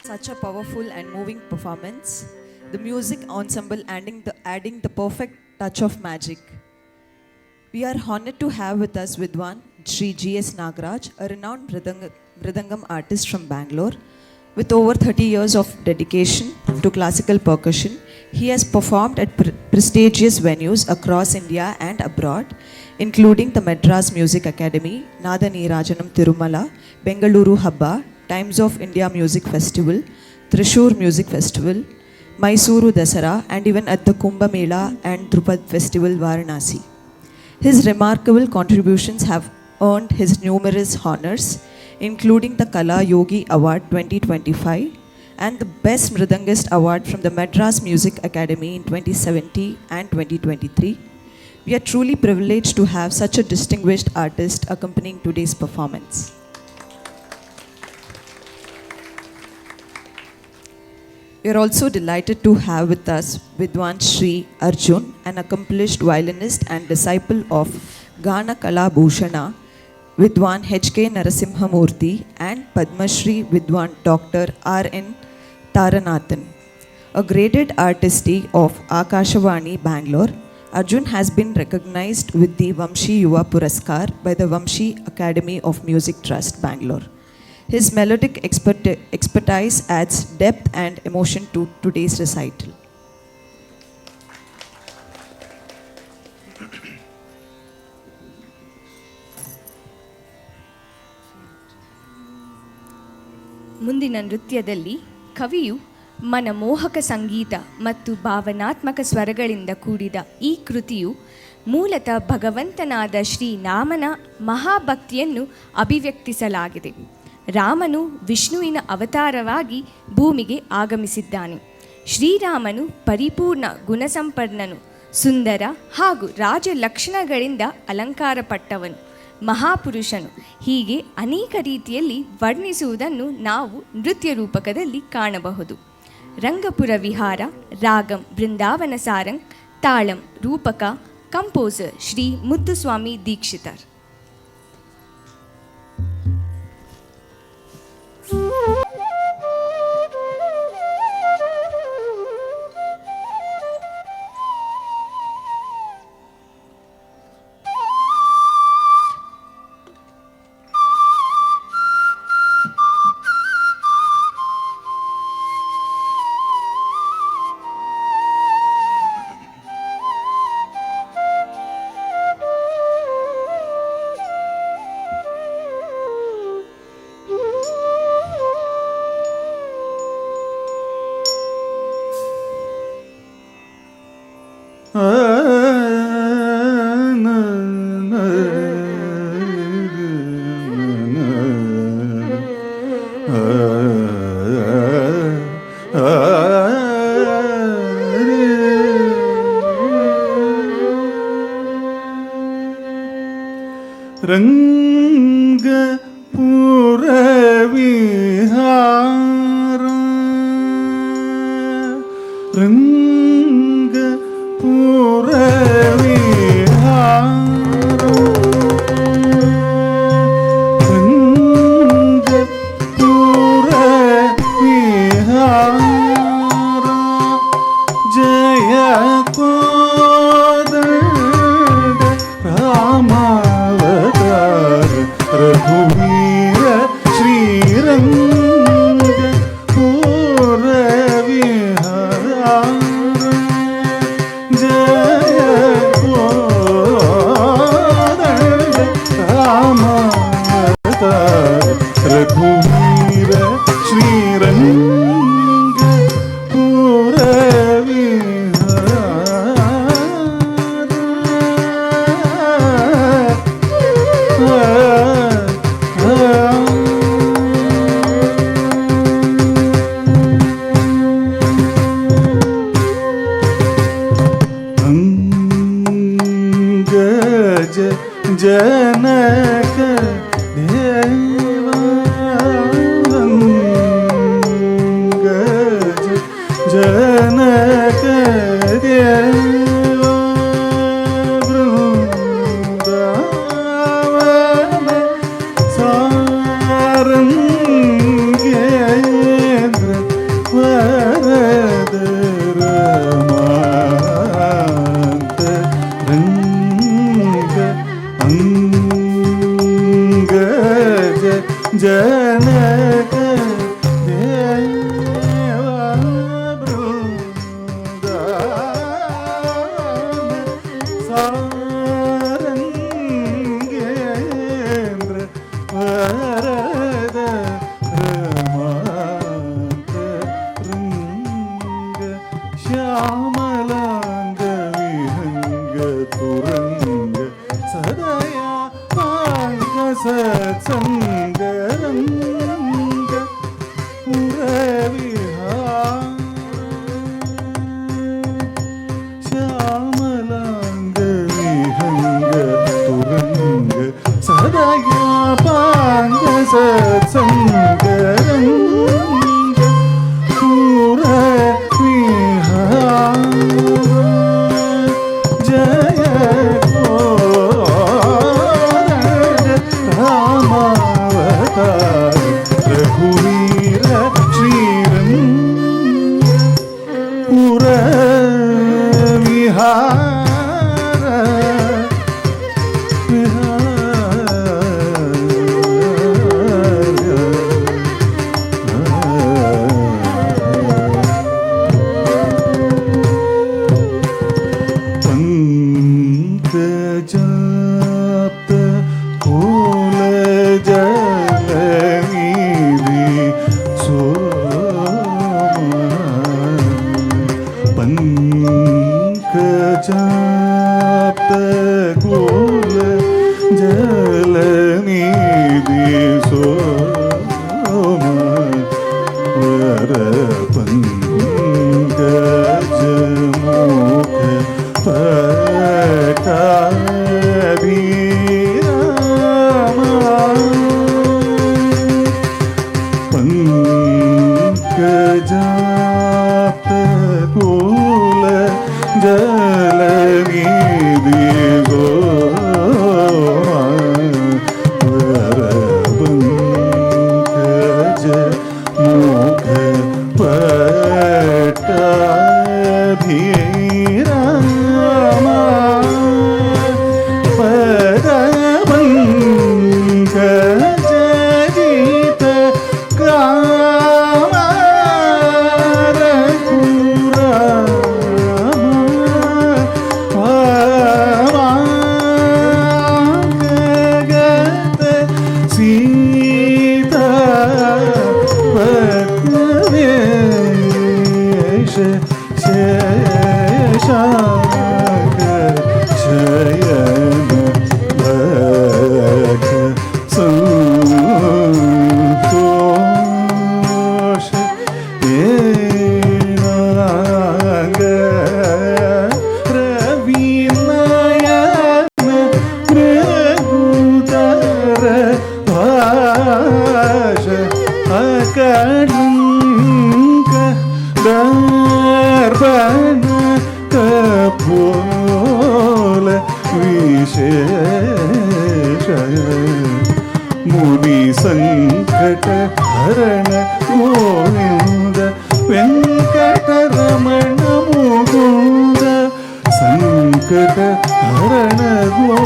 Such a powerful and moving performance. The music ensemble adding the perfect touch of magic. We are honored to have with us Vidwan Sri G.S. Nagaraj, a renowned Mridangam artist from Bangalore. With over 30 years of dedication to classical percussion, he has performed at prestigious venues across India and abroad, including the Madras Music Academy, Nada Neerajanam Tirumala, Bengaluru Habba, Times of India Music Festival, Thrissur Music Festival, Mysuru Dasara, and even at the Kumbh Mela and Drupad Festival Varanasi. His remarkable contributions have earned his numerous honors, including the Kala Yogi Award 2025 and the Best Mridangist Award from the Madras Music Academy in 2017 and 2023. We are truly privileged to have such a distinguished artist accompanying today's performance. We are also delighted to have with us Vidwan Sri Arjun, an accomplished violinist and disciple of Gana Kala Bhushana, Vidwan H.K. Narasimhamurthy, and Padma Shri Vidwan Dr. R.N. Taranathan. A graded artiste of Akashvani, Bangalore, Arjun has been recognized with the Vamshi Yuva Puraskar by the Vamshi Academy of Music Trust, Bangalore. His melodic expertise adds depth and emotion to today's recital. ಮುಂದಿನ ನೃತ್ಯದಲ್ಲಿ ಕವಿಯು ಮನಮೋಹಕ ಸಂಗೀತ ಮತ್ತು ಭಾವನಾತ್ಮಕ ಸ್ವರಗಳಿಂದ ಕೂಡಿದ ಈ ಕೃತಿಯು ಮೂಲತಃ ಭಗವಂತನಾದ ಶ್ರೀರಾಮನ ಮಹಾಭಕ್ತಿಯನ್ನು ಅಭಿವ್ಯಕ್ತಿಸಲಾಗಿದೆ. ರಾಮನು ವಿಷ್ಣುವಿನ ಅವತಾರವಾಗಿ ಭೂಮಿಗೆ ಆಗಮಿಸಿದ್ದಾನೆ. ಶ್ರೀರಾಮನು ಪರಿಪೂರ್ಣ ಗುಣಸಂಪನ್ನನು, ಸುಂದರ ಹಾಗೂ ರಾಜ ಲಕ್ಷಣಗಳಿಂದ ಅಲಂಕಾರಪಟ್ಟವನು, ಮಹಾಪುರುಷನು. ಹೀಗೆ ಅನೇಕ ರೀತಿಯಲ್ಲಿ ವರ್ಣಿಸುವುದನ್ನು ನಾವು ನೃತ್ಯ ರೂಪಕದಲ್ಲಿ ಕಾಣಬಹುದು. ರಂಗಪುರ ವಿಹಾರ, ರಾಗಂ ಬೃಂದಾವನ ಸಾರಂಗ್, ತಾಳಂ ರೂಪಕ, ಕಂಪೋಸರ್ ಶ್ರೀ ಮುತ್ತುಸ್ವಾಮಿ ದೀಕ್ಷಿತರ್. ರಂಗಪುರ ವಿಹಾರ, ರಂಗಪುರ ವಿಹಾರ, ರಂಗಪುರ ವಿಹಾರ, ಜಯ ಕೋದಂಡ ರಾಮ ರಘುವೀರ ಶ್ರೀರಂಗಪುರ ವಿಹಾರ, ಜಯ ಕೋದಂಡ ರಾಮ ರಘುವೀರ ಶ್ರೀರಂಗಪುರ ಜನಕ ದೇವ ശ്യാമലാംഗ വിഹംഗ തുരംഗ സദയാ പാങ്ക സത്സംഗരംഗ പുരവിഹാര ശ്യാമലാംഗ വിഹംഗ തുരംഗ സദയാ പാങ്ക സത്സംഗരംഗ പുരവിഹാര ജയ രാമാവതാര രഘുവീര ശ്രീരംഗ പുരവിഹാര പങ്കജാപ്ത കുലജലനിധി പങ്കജാപ്ത കുലജലനിധി സോമ പങ്കജമുഖ പങ്കജാപ്ത കുല ജലനിധി പങ്കജ മുഖ പട്ടാധീരാമ പദപങ്കജജിത കാമരകുരമഗത സീത പദ്മവേഷ ശേഷാക ശയന ഭഗ സന്തോഷ ഏനാംഗ രവിനയന മൃഗുദര ഭാഷ അകടങ്ക ദർപണ കപോല വിശേഷ മുനി സംകಟ ഹരണ ഗോവിന്ദ വെങ്കಟರಮಣ ಮುಕುಂದ ಸಂಕಟ ಹರಣ ಗೋ